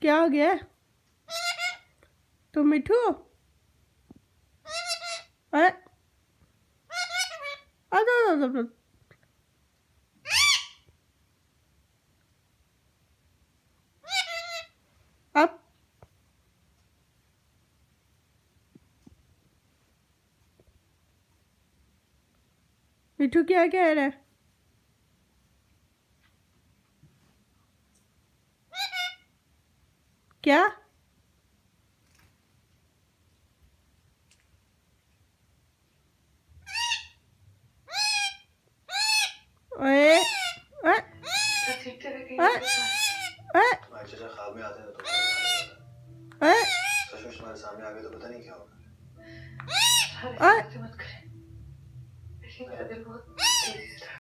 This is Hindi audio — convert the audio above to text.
क्या हो गया? तो मिठू अरे अब मिठू क्या कह रहा है? क्या? ओए ओए ख्वाब में आते हैं तो सचमुच तुम्हारे सामने आ गए तो पता नहीं क्या होगा। मत मेरा दिल बहुत तेजी से